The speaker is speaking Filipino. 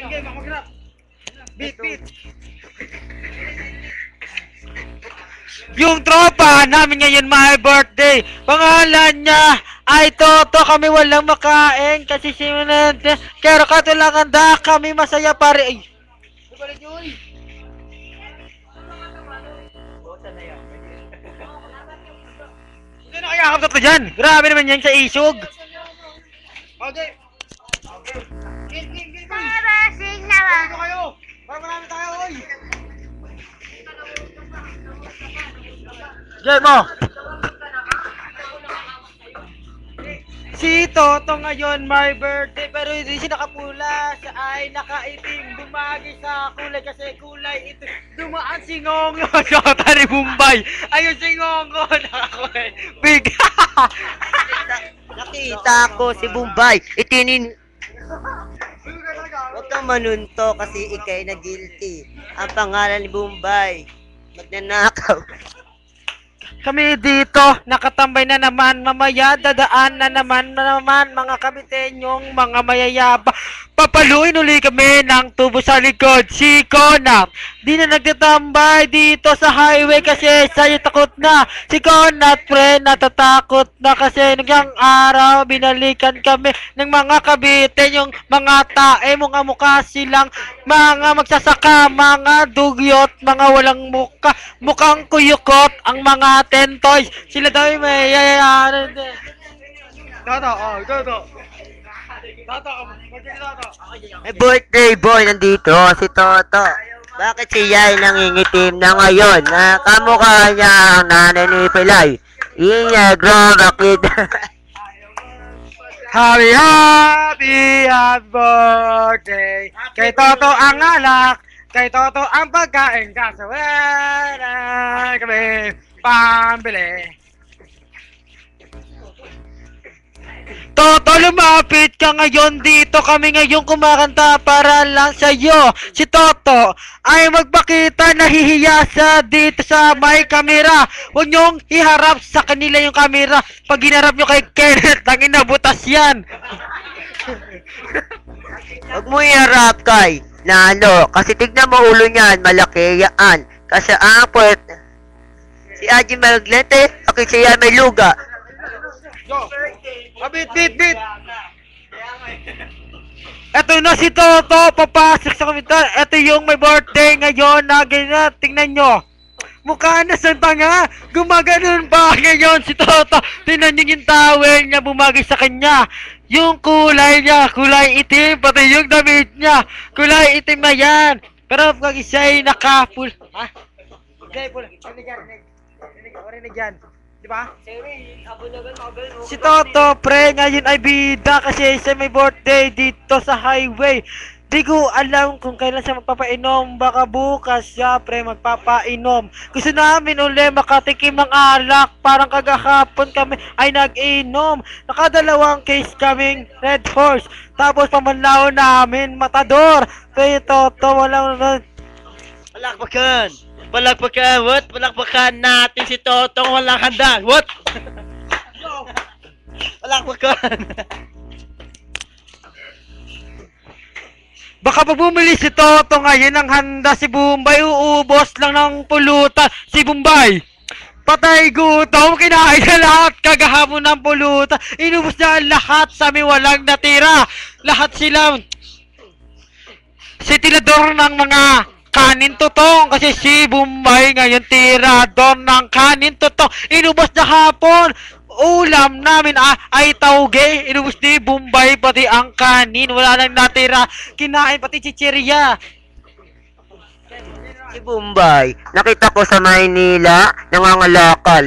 Game, mag-rap. Beat. Yung tropa namin ngayon, my birthday. Pangalan niya ay Toto. Kami walang makain kasi simulan. Pero katulanganda kami masaya pare. Ay. Balik nyo, uy. Hindi na kaya kapag dyan. Grabe naman yan sa isog. Okay. Game. Parasing naman. Dito kayo. Para marami tayo, oy. Game mo. Si Toto ngayon, my birthday, pero hindi siya nakapula, siya ay nakaitim, bumagi sa kulay kasi kulay ito. Dumaan si Ngongo, Shota ni Bombay. Ayun si Ngongo, nakakulay. Big. Nakita ko si Bombay. Itinin... Huwag kang manunto kasi ikay na guilty. Ang pangalan ni Bombay. Magnanakaw. Kami dito, nakatambay na naman, mamaya dadaan na naman mga kabitenyong mga mayayaba. Papaluin uli kami ng tubo sa likod, si Konat. Di na nagtatambay dito sa highway kasi sa'yo takot na. Si Konat, pre, natatakot na kasi nagyang araw binalikan kami ng mga kabitenyong mga tae, mga mukha silang mga magsasaka, mga dugyot, mga walang muka, mukhang kuyukot ang mga tentoys. Sila daw may yayayaran din. Toto. May birthday boy nandito, si Toto. Bakit siya ay nangingitim na ngayon? Kamukha niya ang nanay ni Pilay. Yun niya, grow kid. Happy birthday kay Toto ang alak, kay Toto ang pagkain, kaso wala kami pambili. Toto, lumapit ka ngayon dito. Kami ngayon kumakanta para lang sa'yo. Si Toto ay magpakita, nahihiya sa dito sa may kamera. Huwag niyong iharap sa kanila yung kamera. Pag hinarap niyo kay Kenneth, tangin na butas yan. Huwag mo iharap kay Nano. Kasi tignan mo ulo niyan, malaki yan. Kasi ang puwet. Si Aji Maglente, okay siya may luga. Yo. Beat. Eto na si Toto, papasok sa komentar. Eto yung may birthday ngayon na ganyan. Tingnan nyo. Mukha na sa tanga. Gumaganon pa ngayon si Toto. Tingnan nyo yung towel niya, bumagi sa kanya. Yung kulay niya, kulay itim. Pati yung damit niya, kulay itim na yan. Pero pag isa'y nakapul. Ha? Okay, pula. Rinig yan. Diba? Si Toto, pre, ngayon ay bida kasi siya may birthday dito sa highway. Di ko alam kung kailan siya magpapainom. Baka bukas siya, pre, magpapainom. Gusto namin uli makatikim ng alak. Parang kagahapon kami ay nag-inom. Nakadalawang case kaming Red Horse. Tapos pamanlaw namin Matador. Kaya Toto, walang... Palakpakan, what? Palakpakan natin si Totong walang handa, what? Palakpakan. Baka pag bumili si Toto ngayon ng handa si Bombay, uubos lang ng pulutan si Bombay. Patay gutom, kinain na lahat kagahapon ng pulutan. Inubos na lahat, sa amin walang natira. Lahat sila si tilador ng mga kanin tutong kasi si Bombay ngayon tirador ng kanin tutong. Inubos na hapon. Ulam namin ay tauge. Inubos ni Bombay pati ang kanin. Wala nang natira. Kinain pati chichirya. Si Bombay, nakita ko sa Maynila, nangangalakal,